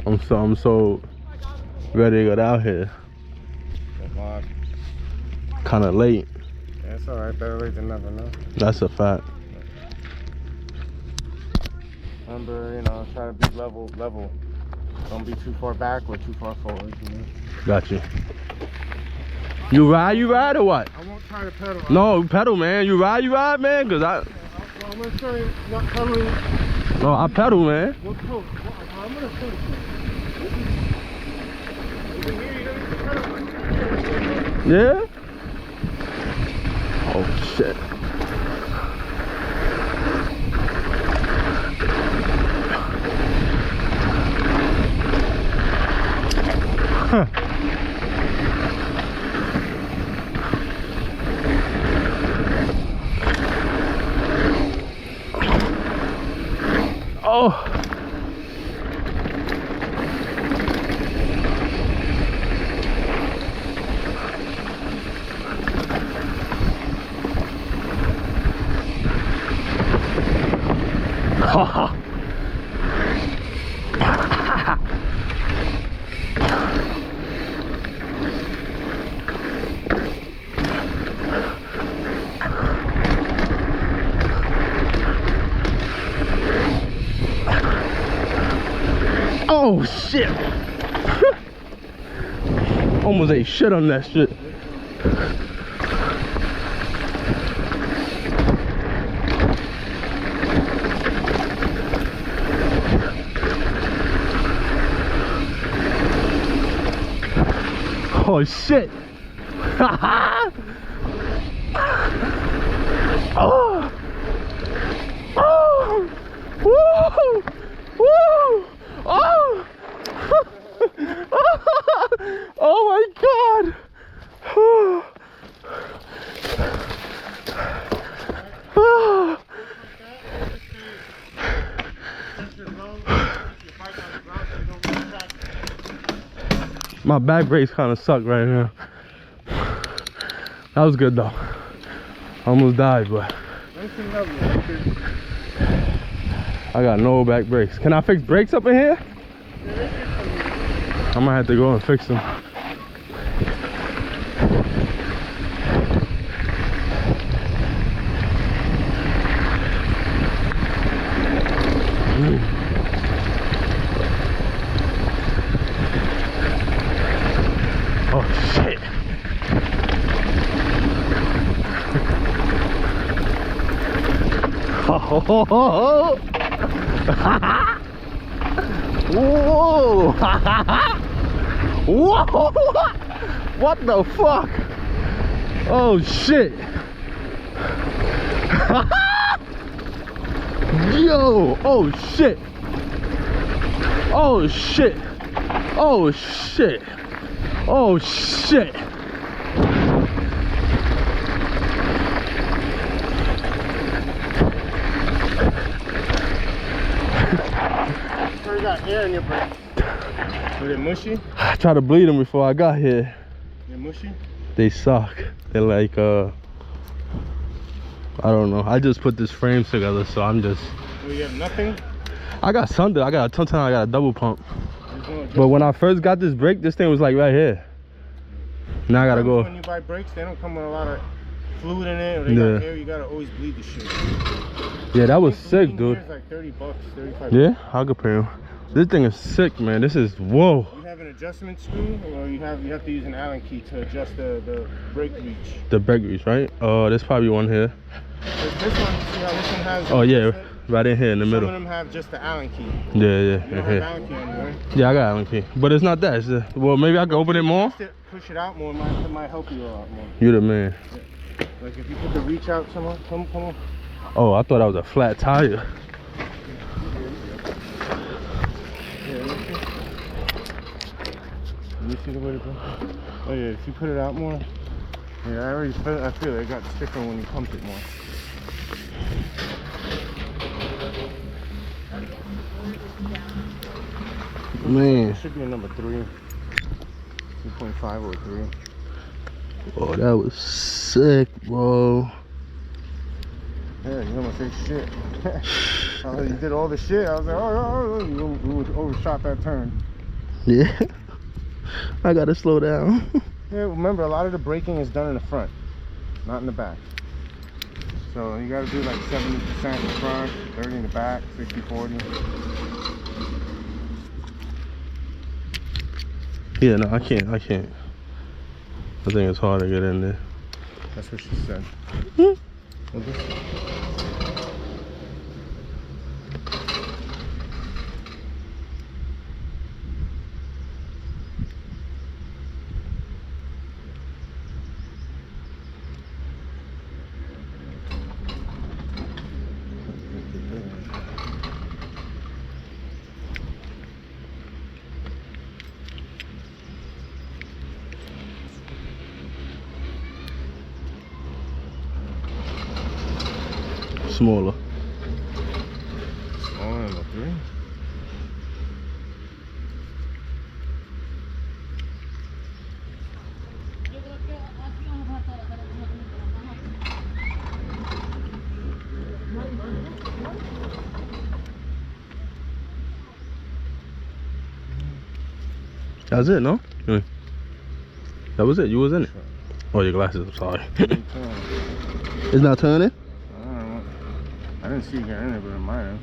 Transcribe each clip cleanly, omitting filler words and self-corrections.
I'm so ready to get out here. Kind of late. Yeah, it's alright. Better late than never, no? That's a fact. Remember, you know, try to be level. Don't be too far back or too far forward, you know? Got you. You ride or what? I won't try to pedal. No, pedal, man. You ride, man? Cause I'm gonna show you not pedaling. No, I pedal, man. I'm gonna show you. Yeah? Oh, shit. Huh. Oh. Oh shit. Almost ate shit on that shit. Oh shit. Oh. Oh. Woo. Woo. Oh. Oh my god. My back brakes kind of suck right now. That was good though. I almost died, but I got no back brakes. Can I fix brakes up in here? I might have to go and fix them. Oh shit. Oh. Whoa. Whoa. What the fuck? Oh shit. Yo. Oh shit. Oh shit. Oh shit. Oh shit. You got air in your brakes. Was it mushy? I tried to bleed them before I got here. They're mushy? They suck. They're like I don't know. I just put this frame together, so I'm just. Oh, you have nothing? I got something. I got a double pump. But when I first got this brake, this thing was like right here. Now I gotta go. When you buy brakes, they don't come with a lot of fluid in it, or they got air. You gotta always bleed the shit. Yeah, that was sick, dude. It's like 30 bucks, 35 Yeah, I'll compare them. This thing is sick, man. This is whoa. You have an adjustment screw, or you have to use an Allen key to adjust the brake reach. The brake reach, right? Oh, there's probably one here. This one, see how this one has? Oh yeah, right in here in the middle. Some of them have just the Allen key. Yeah, You don't have Allen key anymore. Yeah, I got Allen key, but it's not that. It's well, maybe I can open it more. Push it out more, it might help you a lot more. You're the man. Yeah. Like if you put the reach out somewhere, come on. Oh, I thought that was a flat tire. You see the way to go? Oh yeah, if you put it out more. Yeah, I feel it got stiffer when you pumped it more. Man. It should be a number 3. 2.5 or 3. Oh, that was sick, bro. Yeah, you almost say shit. You did all the shit. I was like, oh, you overshot that turn. Yeah. I gotta slow down. Yeah, remember, a lot of the braking is done in the front, not in the back. So you gotta do like 70% in the front, 30 in the back, 60-40. Yeah, no, I can't. I think it's hard to get in there. That's what she said. Smaller. Smaller than the 3? That's it, no? That was it. You was in it. Oh, your glasses. I'm sorry. It's not turning? I didn't see you get in it, but it might have.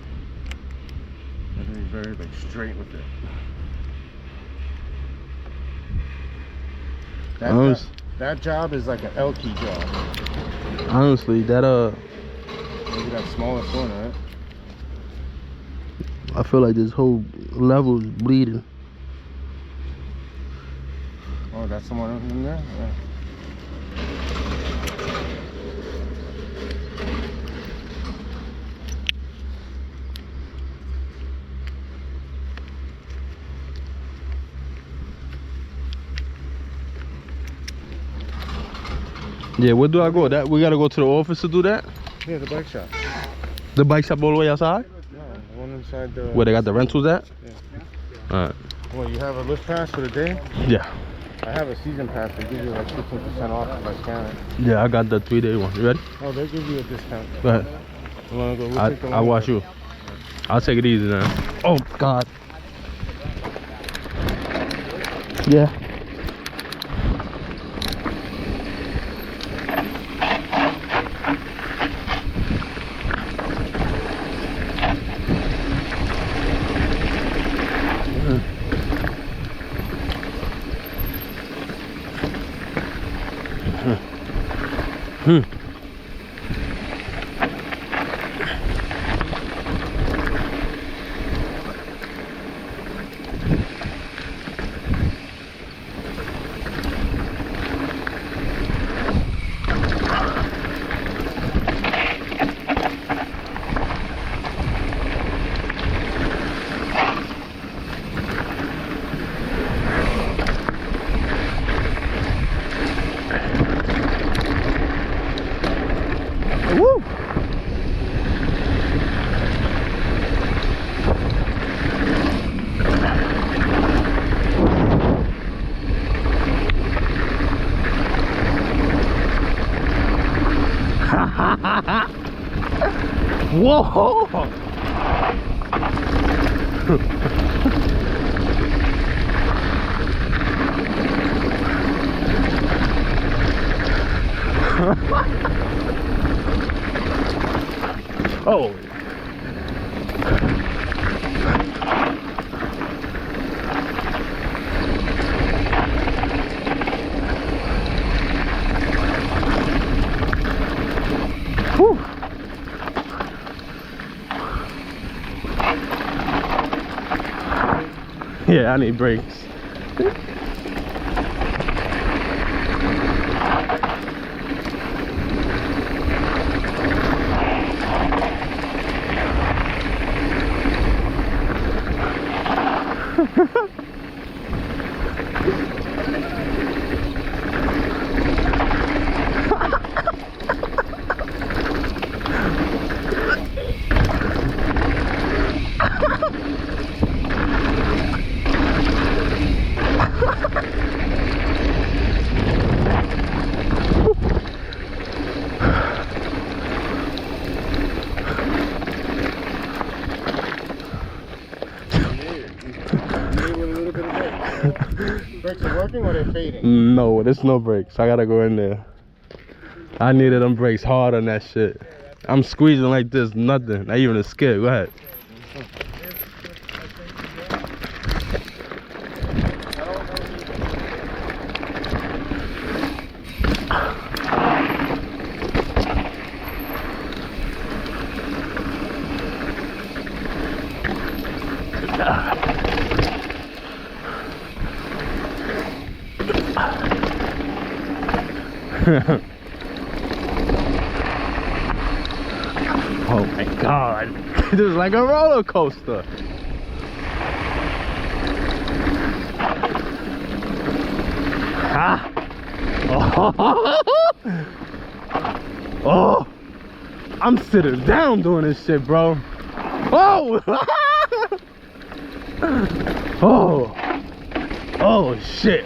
I think he's very like straight with it. That job is like an L-key job. Honestly, that Maybe that smallest one, right? I feel like this whole level is bleeding. Oh, that's someone in there? Yeah. Yeah, where do I go? That we gotta go to the office to do that? Yeah, the bike shop. The bike shop all the way outside? No, the one inside the... Where they got the rentals at? Yeah. Alright. Well, you have a lift pass for the day? Yeah. I have a season pass. They give you like 15% off if I scan it. Yeah, I got the 3-day one. You ready? Oh, they'll give you a discount. Go ahead. You wanna go? We'll take the I'll long watch way. you. I'll take it easy now. Oh, God. Yeah. Woo! Whoa! Oh. Whew. Yeah, I need brakes. Brakes are working or they're fading? No, there's no brakes. I gotta go in there. I needed them brakes hard on that shit. I'm squeezing like this, nothing. Not even a skid. Go ahead. Oh my god. This is like a roller coaster. Ah. Oh. Oh. I'm sitting down doing this shit, bro. Oh. Oh. Oh shit.